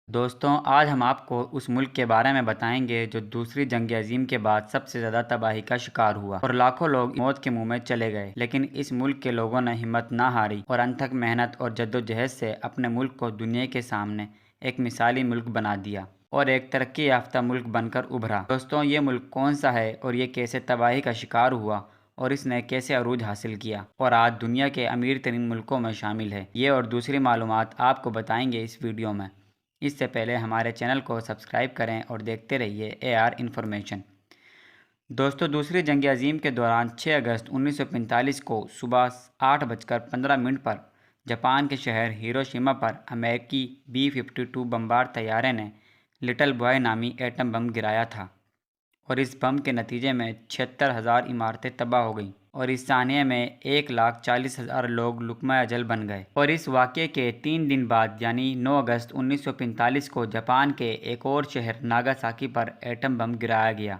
دوستوں آج ہم آپ کو اس ملک کے بارے میں بتائیں گے جو دوسری جنگ عظیم کے بعد سب سے زیادہ تباہی کا شکار ہوا اور لاکھوں لوگ موت کے منہ میں چلے گئے، لیکن اس ملک کے لوگوں نے ہمت نہ ہاری اور انتھک محنت اور جدوجہد سے اپنے ملک کو دنیا کے سامنے ایک مثالی ملک بنا دیا اور ایک ترقی یافتہ ملک بن کر ابھرا۔ دوستوں یہ ملک کون سا ہے اور یہ کیسے تباہی کا شکار ہوا اور اس نے کیسے عروج حاصل کیا اور آج دنیا کے امیر ترین ملکوں میں شامل ہے، یہ اور دوسری معلومات آپ کو بتائیں گے اس ویڈیو میں۔ اس سے پہلے ہمارے چینل کو سبسکرائب کریں اور دیکھتے رہیے AR انفارمیشن۔ دوستو دوسری جنگ عظیم کے دوران 6 اگست 1945 کو صبح 8:15 پر جاپان کے شہر ہیروشیما پر امریکی B-52 بمبار طیارے نے لٹل بوائے نامی ایٹم بم گرایا تھا اور اس بم کے نتیجے میں 76,000 عمارتیں تباہ ہو گئیں اور اس سانحے میں 1,40,000 لوگ لقمہ اجل بن گئے۔ اور اس واقعے کے 3 دن بعد یعنی 9 اگست 1945 کو جاپان کے ایک اور شہر ناگاساکی پر ایٹم بم گرایا گیا،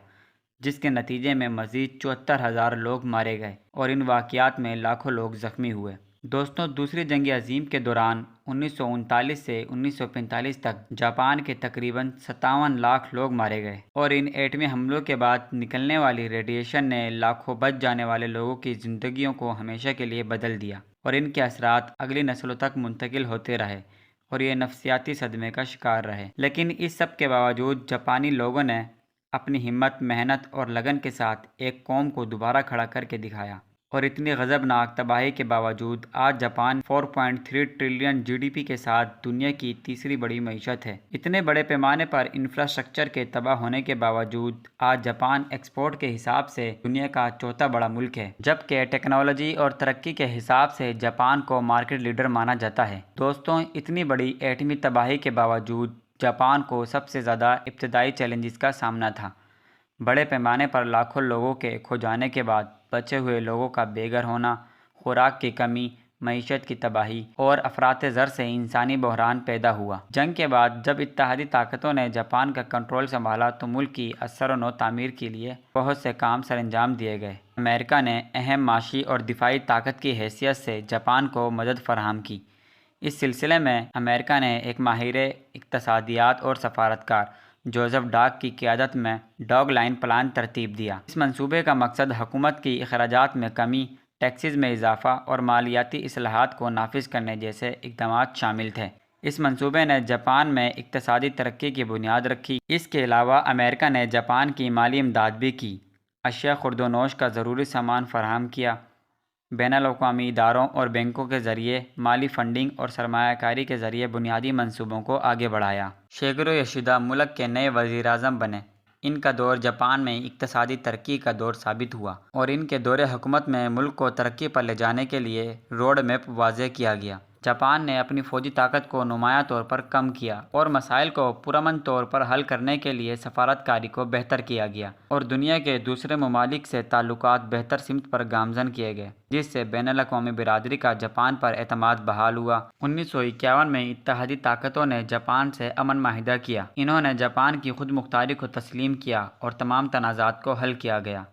جس کے نتیجے میں مزید 74,000 لوگ مارے گئے اور ان واقعات میں لاکھوں لوگ زخمی ہوئے۔ دوستوں دوسری جنگ عظیم کے دوران 1939 سے 1945 تک جاپان کے تقریباً 57 لاکھ لوگ مارے گئے اور ان ایٹمی حملوں کے بعد نکلنے والی ریڈیشن نے لاکھوں بچ جانے والے لوگوں کی زندگیوں کو ہمیشہ کے لیے بدل دیا اور ان کے اثرات اگلی نسلوں تک منتقل ہوتے رہے اور یہ نفسیاتی صدمے کا شکار رہے۔ لیکن اس سب کے باوجود جاپانی لوگوں نے اپنی ہمت، محنت اور لگن کے ساتھ ایک قوم کو دوبارہ کھڑا کر کے دکھایا اور اتنی غضبناک تباہی کے باوجود آج جاپان 4.3 ٹریلین GDP کے ساتھ دنیا کی تیسری بڑی معیشت ہے۔ اتنے بڑے پیمانے پر انفراسٹرکچر کے تباہ ہونے کے باوجود آج جاپان ایکسپورٹ کے حساب سے دنیا کا چوتھا بڑا ملک ہے، جبکہ ٹیکنالوجی اور ترقی کے حساب سے جاپان کو مارکیٹ لیڈر مانا جاتا ہے۔ دوستوں اتنی بڑی ایٹمی تباہی کے باوجود جاپان کو سب سے زیادہ ابتدائی چیلنجز کا سامنا تھا۔ بڑے پیمانے پر لاکھوں لوگوں کے کھو جانے کے بعد بچے ہوئے لوگوں کا بے گھر ہونا، خوراک کی کمی، معیشت کی تباہی اور افراط زر سے انسانی بحران پیدا ہوا۔ جنگ کے بعد جب اتحادی طاقتوں نے جاپان کا کنٹرول سنبھالا تو ملک کی اثر و نو تعمیر کے لیے بہت سے کام سر انجام دیے گئے۔ امریکہ نے اہم معاشی اور دفاعی طاقت کی حیثیت سے جاپان کو مدد فراہم کی۔ اس سلسلے میں امریکہ نے ایک ماہر اقتصادیات اور سفارتکار جوزف ڈاک کی قیادت میں ڈاگ لائن پلان ترتیب دیا۔ اس منصوبے کا مقصد حکومت کی اخراجات میں کمی، ٹیکسز میں اضافہ اور مالیاتی اصلاحات کو نافذ کرنے جیسے اقدامات شامل تھے۔ اس منصوبے نے جاپان میں اقتصادی ترقی کی بنیاد رکھی۔ اس کے علاوہ امریکہ نے جاپان کی مالی امداد بھی کی، اشیاء خورد و نوش کا ضروری سامان فراہم کیا، بین الاقوامی اداروں اور بینکوں کے ذریعے مالی فنڈنگ اور سرمایہ کاری کے ذریعے بنیادی منصوبوں کو آگے بڑھایا۔ شیگرو یوشیدا ملک کے نئے وزیر اعظم بنے۔ ان کا دور جاپان میں اقتصادی ترقی کا دور ثابت ہوا اور ان کے دور حکومت میں ملک کو ترقی پر لے جانے کے لیے روڈ میپ واضح کیا گیا۔ جاپان نے اپنی فوجی طاقت کو نمایاں طور پر کم کیا اور مسائل کو پرامن طور پر حل کرنے کے لیے سفارتکاری کو بہتر کیا گیا اور دنیا کے دوسرے ممالک سے تعلقات بہتر سمت پر گامزن کیے گئے، جس سے بین الاقوامی برادری کا جاپان پر اعتماد بحال ہوا۔ 1951 میں اتحادی طاقتوں نے جاپان سے امن معاہدہ کیا۔ انہوں نے جاپان کی خود مختاری کو تسلیم کیا اور تمام تنازعات کو حل کیا گیا۔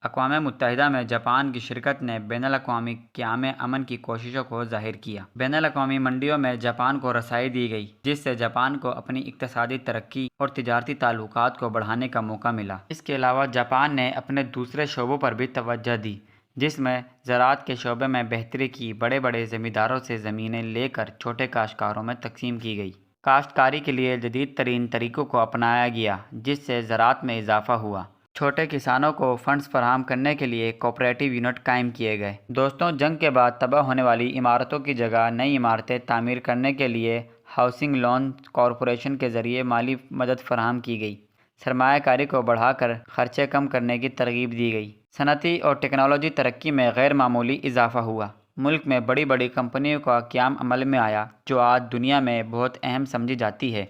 اقوام متحدہ میں جاپان کی شرکت نے بین الاقوامی قیام امن کی کوششوں کو ظاہر کیا۔ بین الاقوامی منڈیوں میں جاپان کو رسائی دی گئی، جس سے جاپان کو اپنی اقتصادی ترقی اور تجارتی تعلقات کو بڑھانے کا موقع ملا۔ اس کے علاوہ جاپان نے اپنے دوسرے شعبوں پر بھی توجہ دی، جس میں زراعت کے شعبے میں بہتری کی۔ بڑے بڑے زمینداروں سے زمینیں لے کر چھوٹے کاشتکاروں میں تقسیم کی گئی۔ کاشتکاری کے لیے جدید ترین طریقوں کو اپنایا گیا، جس سے زراعت میں اضافہ ہوا۔ چھوٹے کسانوں کو فنڈز فراہم کرنے کے لیے کوآپریٹو یونٹ قائم کیے گئے۔ دوستوں جنگ کے بعد تباہ ہونے والی عمارتوں کی جگہ نئی عمارتیں تعمیر کرنے کے لیے ہاؤسنگ لون کارپوریشن کے ذریعے مالی مدد فراہم کی گئی۔ سرمایہ کاری کو بڑھا کر خرچے کم کرنے کی ترغیب دی گئی۔ صنعتی اور ٹیکنالوجی ترقی میں غیر معمولی اضافہ ہوا۔ ملک میں بڑی بڑی کمپنیوں کا قیام عمل میں آیا جو آج دنیا میں بہت اہم سمجھی جاتی ہے۔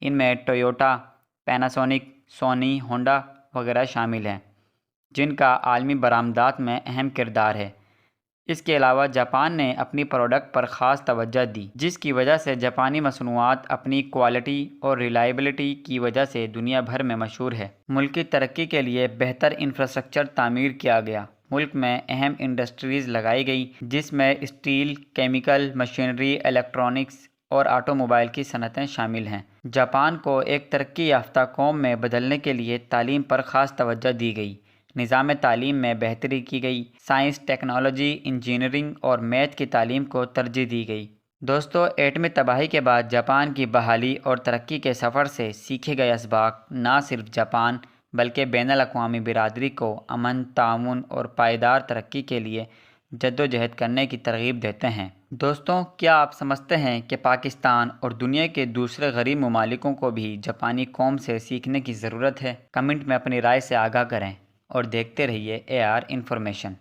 ان میں ٹویوٹا، پیناسونک، سونی، ہونڈا وغیرہ شامل ہیں، جن کا عالمی برآمدات میں اہم کردار ہے۔ اس کے علاوہ جاپان نے اپنی پروڈکٹ پر خاص توجہ دی، جس کی وجہ سے جاپانی مصنوعات اپنی کوالٹی اور ریلائبلٹی کی وجہ سے دنیا بھر میں مشہور ہے۔ ملک کی ترقی کے لیے بہتر انفراسٹرکچر تعمیر کیا گیا۔ ملک میں اہم انڈسٹریز لگائی گئی، جس میں اسٹیل، کیمیکل، مشینری، الیکٹرانکس اور آٹو موبائل کی صنعتیں شامل ہیں۔ جاپان کو ایک ترقی یافتہ قوم میں بدلنے کے لیے تعلیم پر خاص توجہ دی گئی۔ نظام تعلیم میں بہتری کی گئی۔ سائنس، ٹیکنالوجی، انجینئرنگ اور میتھ کی تعلیم کو ترجیح دی گئی۔ دوستو، ایٹمی تباہی کے بعد جاپان کی بحالی اور ترقی کے سفر سے سیکھے گئے اسباق نہ صرف جاپان بلکہ بین الاقوامی برادری کو امن، تعاون اور پائیدار ترقی کے لیے جدوجہد کرنے کی ترغیب دیتے ہیں۔ دوستوں، کیا آپ سمجھتے ہیں کہ پاکستان اور دنیا کے دوسرے غریب ممالکوں کو بھی جاپانی قوم سے سیکھنے کی ضرورت ہے؟ کمنٹ میں اپنی رائے سے آگاہ کریں اور دیکھتے رہیے AR انفارمیشن۔